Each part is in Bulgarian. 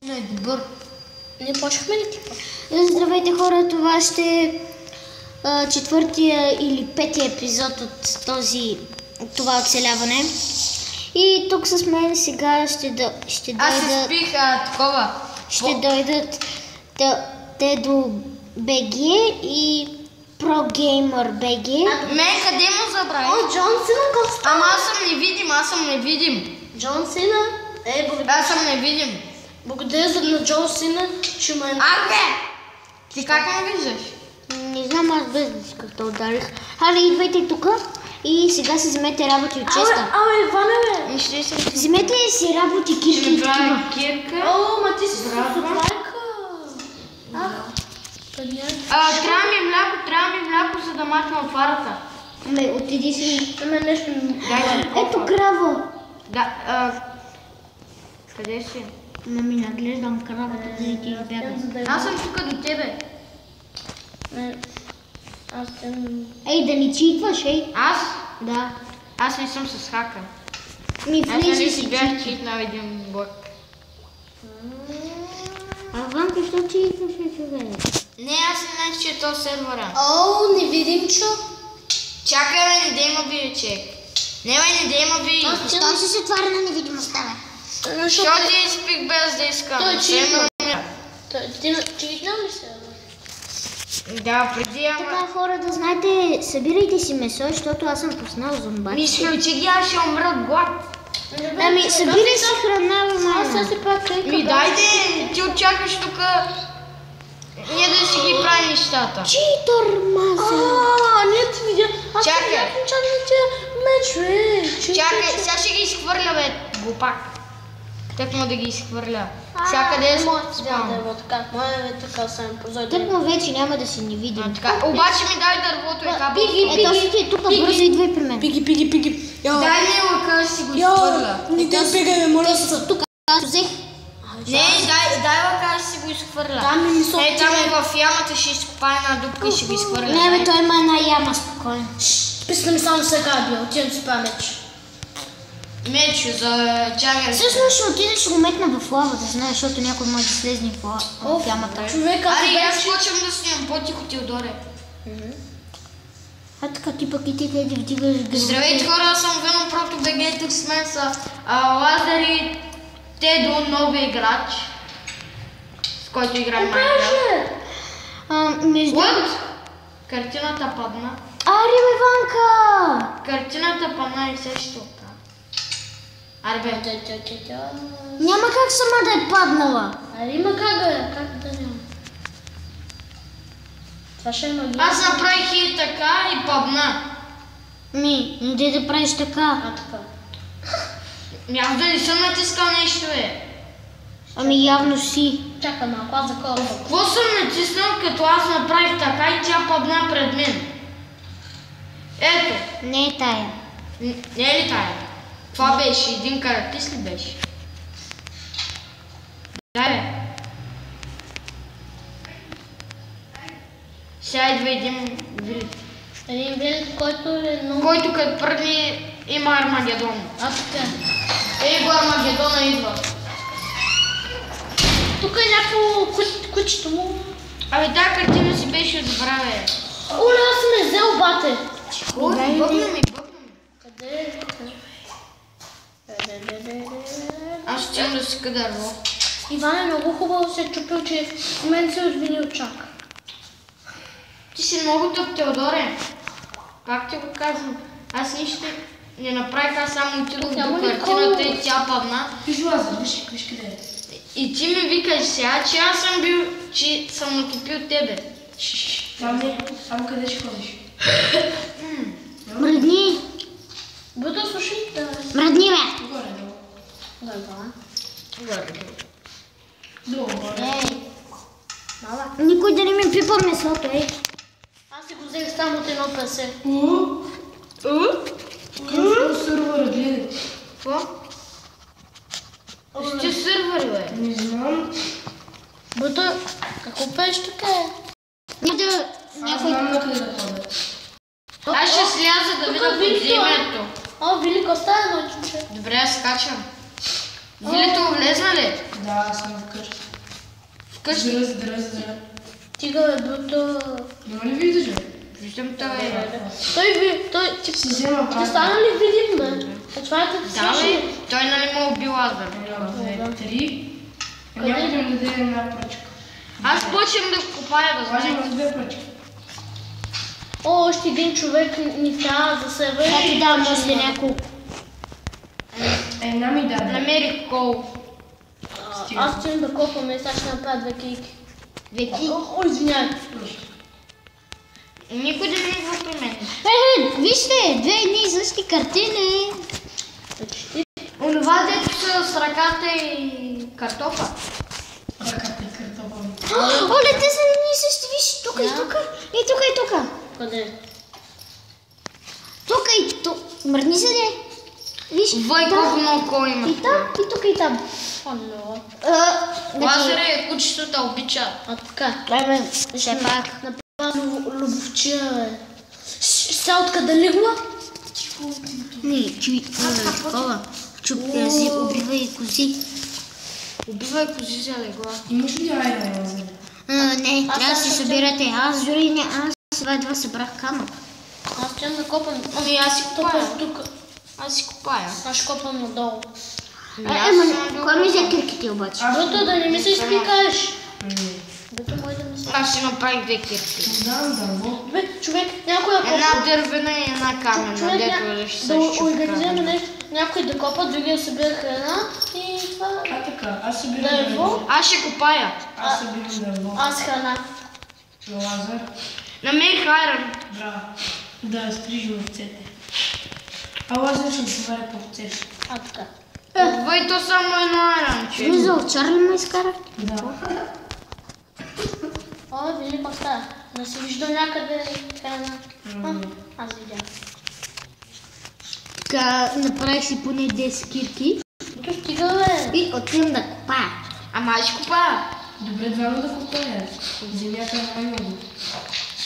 Не е добър. Не почнахме ли клипа? Здравейте хора, това ще е четвъртия или петия епизод от това оцеляване. И тук с мен сега ще дойдат... Аз се спих такова. Ще дойдат Тедо БГ и ProGamer BG. Мен къде му забрави? О, Джон Сина как става? Ама аз съм невидим. Джон Сина? Аз съм невидим. Благодаря на Джон Сина, че ме... Арбе! Ти как ме виждаш? Не знам, аз без диската ударих. Хайде, идвайте тук и сега си вземете работи от честа. Иване, бе! Вземете си работи, кирки и такива. Кирка. О, ма ти си суплайка. Трябва ми мляко, за да махна отварата. Отиди си. Нещо... Ето крава. Да, къде си? Ми наглеждам кравата, да ти избягам. Аз съм тук до тебе. Ей, да ни читваш, ей. Аз? Да. Аз не съм с хака. Ми Аз влизай нали си си бях читнал един блок. Ванка, що читваш, човек? Не, аз не знаех, че е то сервера. О, невидимчо. Чакай, бе, не да има бие, чек. Не, бе, не да има бие. Защо си се отваря на невидимостта, бе? Защо ти изпих без да искам? Той е читнал. Ти читнал ли се? Да, преди Така, хора, да знаете, събирайте си месо, защото аз съм пуснал зомбачи. Мисля, че ги аз ще умра от глад. Ами, събирай си храна, бе, Аз мама. се пак крайка. Ми дайде, ти очакваш тук ние да си ги правим нещата. Читър, маза. Не ти видя. Аз Чакай. видях началните мечове. Чакай, сега ще ги изхвърля, бе, глупак. Тъкмо да ги изхвърля. Всякъде е спам. Моя така съм позорен. Тъкмо вече няма да си невидим. Така, обаче ми дай дървото и кабел. Ето си ти тук, бързо идвай при мен. Пиги. Дай ми лъка да си го изхвърля. Не те бегай, моля Те се. са тук, аз взех. Не, дай лъка да си го изхвърля. Там ми мисъл. Ей, там в ямата ще изкопае една дупка и ще го изхвърля. Не, бе, той има една яма, спокойно. Писна ми само сега, бе. Отивам си памеч. Мечо за чагър. Всъщност ще отидеш и го метна в лава, да знаеш, защото някой може да слезне в ямата. Човек, Аре, аз почвам да снимам по-тихо, Теодоре. А така ти пък и ти къде вдигаш гръб. Здравейте хора, аз съм Venom Proto BG, тук с мен са Лазар и Тедо, нови играч, с който играем Майнкрафт. Между... What? Картината падна. Ари, бе, Ванка! Картината падна и все ще оправя. Аре бе, Няма как сама да е паднала. Аре има как да няма. Това ще е магия. аз направих и така и падна. Де да правиш така? Така. Аз да не съм натискал нещо, бе. Ами явно си. Чакай малко, аз за колко. Какво съм натиснал, като аз направих така и тя падна пред мен? Ето. Не е тая. Не е ли тая? Това беше? Един каратист ли беше? Дай бе. Сега идва един вилит. Един вилит, който е много... Който като пръгне има Армагедон. Така. Ей го Армагедона идва. Тук е някакво кучето му. Абе тая картина си беше добра, бе. Оле, аз съм е взел, бате. Бъгна ми. Къде е? Аз ще да си дърво. Иван е много хубаво се е чупил, че в мен се отвинил чак. Ти си много тъп, Теодоре. Как ти го казвам? Аз нищо не направих, аз само отидох до картината и тя падна. Виж Лазар, виж къде е. И ти ми викаш сега, че аз съм бил, че съм натопил тебе. Само къде ще ходиш? Мръдни. Бъде слушай, да. Мръдни, бе. Горе, Никой да не ми пипа месото, ей. Аз си го взех само от едно песе. Сървъра, гледай. Какво? Ще сървър, бе. Не знам. Бъде, какво пееш така е? Не да... Аз знам на къде да ходя. Аз ще сляза да видя подземието. О, Велико, става едно чуче. Добре, аз скачам. Вилето влезна ли? Да. Да, аз съм вкъщи. Вкъщи. Здра. Стига бе, Буто. Няма ли виждаш, бе? Виждам това. Той ти Си взема Ти брат. стана ли видим, бе? А това е като Да, бе. Той нали ме убил Лазар. 1, 2, 3. Някой да ми даде една пръчка. Аз почвам да копая, да Важим знаете. с 2 пръчки. О, още един човек ни трябва за себе. Сега ти давам още няколко. Една ми даде. Намерих кол. Аз отивам да копаме, сега ще направя 2 кейки. Веки. О, извинявай. Никой да не идва при мен. Вижте, две едни и същи картини. Онова дето с ръката и картофа. Ръката и картофа. Оле, те са едни и същи, виж, тук и тук. И тук и тук. Къде? Тук и тук. Мръдни се де. Виж, Вой там, колко много кол има. и там, и тук и там. О, не. Лазаре, кучетата обичат. А така. Абе, все пак. Направо любовчия, бе. Сега откъде легла? Не, чуй, такова. Чупязи, убивай кози. Убивай кози за легла. Имаш ли айрон, Лазар? Не, трябва да се събирате. Аз дори не, аз едва събрах камък. Аз ще да копам. Ами аз си копая. Тук. Аз си копая. Аз ще копам надолу. Кой ми взе кирките обаче? Буто, да не ми се изпикаш. Не. Буто, може да ми се... Аз си направих 2 кирки. Дам дърво. Бе, човек, някой да копа. Една дървена и една камена, Човек, дето ще се да организираме щупка. нещо. Някой да копа, други да събира храна и това... А така, аз събирам Дърво. дърво. Аз ще копая. Аз събирам дърво. Аз храна. Лазар. Намерих айрон. Браво. Да, стрижи овцете. А Лазар ще отговаря по овцете. А така. Вой то само едно айрон, че. Влиза от Чарли ме изкара. Да. О, велика стая. Да се вижда някъде храна. Аз видях. Така, направих си поне 10 кирки. Тук стига, бе. И отивам да копая. Ама аз ще копая. Добре, двама да купая. Земята е най-много.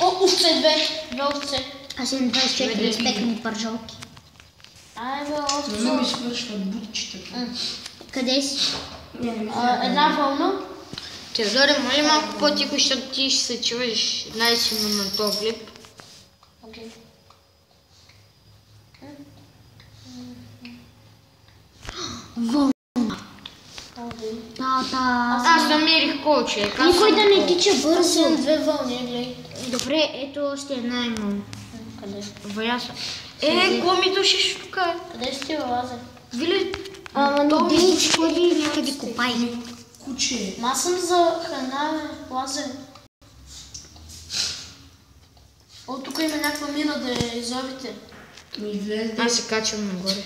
О, овце, две овце. Аз имам 24 изпекани пържолки. Ай, бе, Не ми овце. свършват бутчетата. Къде си? Не ми Една вълна. Теодоре, моля малко по-тихо, защото ти ще се чуеш най-силно на този клип. Окей. Вълна. Окей. Да. Аз намерих кол, човек. Аз Никой съм да не кол. тича Аз бързо. имам 2 вълни, гледай. Добре, ето още една имам. Къде? Ваяса. Какво ми душиш тук? Къде си ти, бе, Лазар? Вили? Ама не дей, че ходи някъде копай. Куче. Ма аз съм за храна, бе, Лазар. О, тук има някаква мина да я изобите. Ми влезе. Аз се качвам нагоре.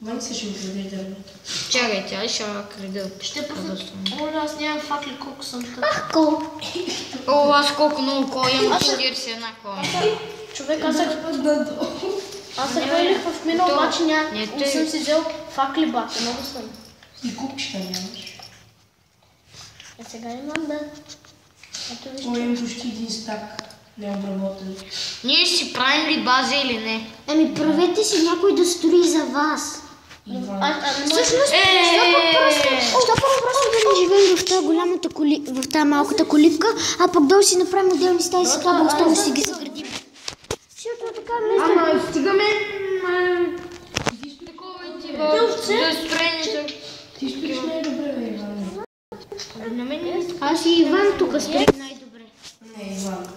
Май се ще ми даде дървото. Чакайте, аз ще крада. Ще пъхна. Оля, аз нямам факли, колко съм така. Ах, кол. О, аз колко много кола имам, киндир си една кола. Човек, аз се Аз хвърлих в мина, То- обаче не, не съм си взел факли, бате, много съм. И купчета нямаш. Сега имам, да. Ето виж. О, имам почти един стак. Необработен. Ние ще си правим ли база или не? Ами правете си някой да строи за вас. Иван. Не може. Всъщност, защо просто да не живеем в тази голямата в тази малката колибка, а пък долу си направим отделни стаи с това бъл да си ги заградим. Защото така Ама стигаме такова и ти овце? строението. Ти стоиш най-добре, бе, Иван. На мен не ми Аз и Иван тук стоим най-добре. Не, Иван.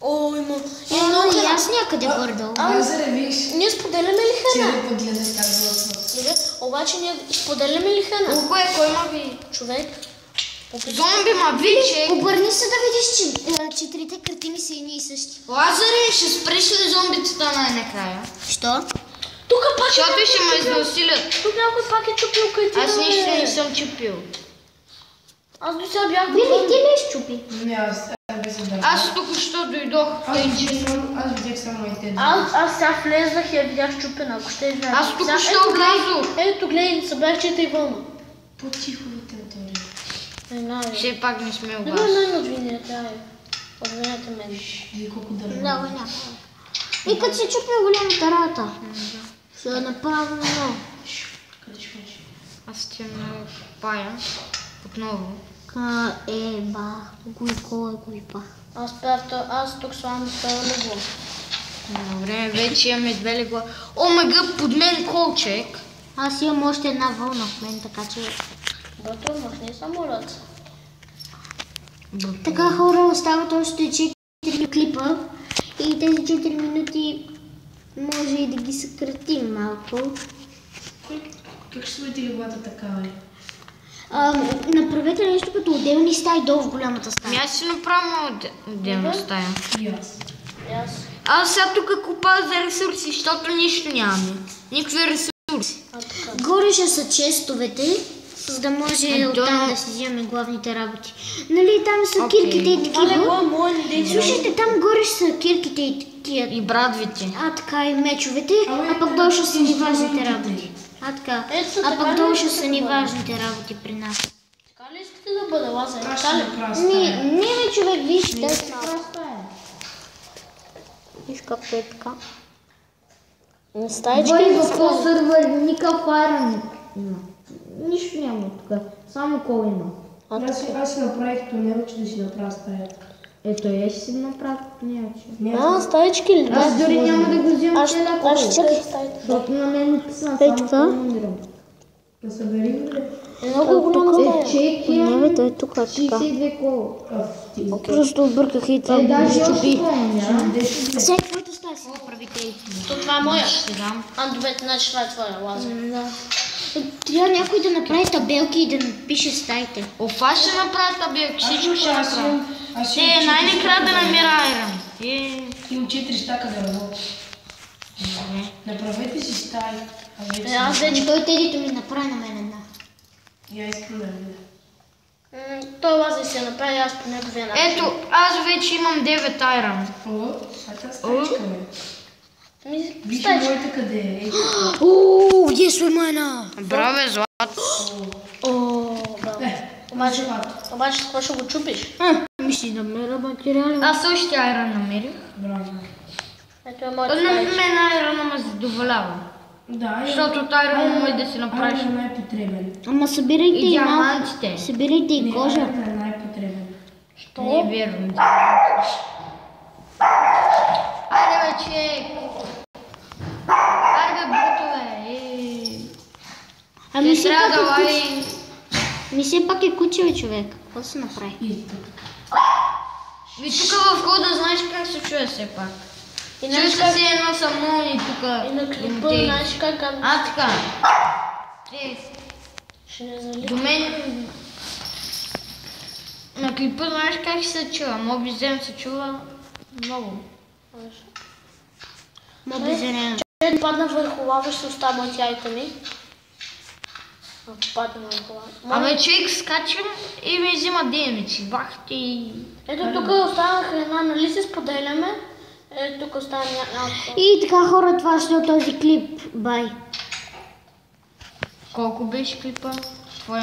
О, има. Но и аз някъде горе-долу. Лазаре, виж. Ние споделяме ли Че храна? да погледаш как златва. Добре, обаче ние споделяме ли храна? Колко е, кой ма ви? Човек. Зомби ма биче. Обърни се да видиш, че четирите картини са едни и същи. Лазаре, ще спреш ли зомбитата най-накрая? Що? Тук пак Защото ще ме изнасилят. Тук някой пак е чупил кайтина. Аз нищо не съм чупил. Аз до сега бях Вили, доволен. ти ли изчупи? Не, аз без да. Аз тук що дойдох. Аз видях само и те. Аз сега влезнах и я видях чупена, ако ще знаеш. Аз тук що влязох. Ето гледай, събрах 4 вълна. По-тихо ли Теодоре? Не знам. Все пак не сме Не глас. ме мен отвинете, ай. Отвинете мен. Вие колко дърво. Много няма. И като си чупи голямата работа. Ще я направя много. Къде ще ходиш? Аз ще ме пая отново. Гуйпа. Аз тук слагам второ легло. Добре, вече имаме 2 легла. Омега, под мен колчек. Аз имам още една вълна в мен, така че... Готово, мощни самолет. Така хора, остават още 4 клипа и тези 4 минути може и да ги съкратим малко. Как ще сложите леглата такава? Направете нещо като отделни стаи долу в голямата стая. Аз си направя отделна стая. И аз. Аз сега тук купа за ресурси, защото нищо нямаме. Никакви ресурси. Горе ще са честовете, за да може оттам да си вземем главните работи. Нали там са кирките и такива. Слушайте, там горе са кирките и такива. И брадвите. Така и мечовете, а пък долу ще са ни важните работи. Така. А пък долу ще са ни важните работи при нас. Така ли искате да бъде, Лазар? Аз ще направя стая. Не, човек, виж, да се направя. Виж както е така. Стаечки ли са? по сървър, никакъв айрон има. Нищо няма тук, само кол има. Аз си направих тунел, че да си направя стаята. Ето, я ще си направя тунелче. Стаечки ли? Аз дори няма да го взема целия кол. Аз ще чакай стаята. Защото на мен е написано само кол номером. Да събери го ли? Много голяма стая. Чеки, Не, той е тук, така. 62 кола. Просто обърках и това. Даже още кола няма. Сега твоята стая си направите. Това е моя. Добре, значи това е твоя, Лазар. Трябва някой да направи табелки и да напише стаите. Офа ще направя табелки, всичко ще направя. Аз Най-накрая да намеря айрон. имам 4 щака да работя. Направете си стаи. Аз вече той тедито ми направи на мен една. Я искам да видя. Той Лазар си я направи, аз по неговия начин. Ето, аз вече имам 9 айрон. О, тази стаичка бе. Виж моята къде е. Ооо, yes, майна! Браво, злато. Обаче с какво ще го чупиш? Мисли да намеря материали. Аз още айрон намерих. Браво. Ето е На моята стаичка. мен айрона ме задоволява. Да, Защото от айрона може да си направиш. айрон е най-потребен. Ама събирайте И и малко. диамантите. Събирайте и кожа. Айрон е най-потребен. Не е верно. Айде вече. Айде бутове. Ами Ще трябва да лай. Ми все пак е куче, човек. Какво се направи? И тук. Ви тук в входа знаеш как се чуе все пак. Чуе се все едно само и тук. И на клипа, знаеш как Така. ще не зали. До мен... На клипа знаеш как ще се чува. Моби Зем се чува много. Моби зелена. Че падна върху лава, ще оставя моите айтеми. Ако падна върху лава. Абе човек скачвам и ми взима демечи. Бахти. Ето тук останах една, нали се споделяме? Ето тук остана някакво. И така хора, това ще е този клип. Бай. Колко беше клипа?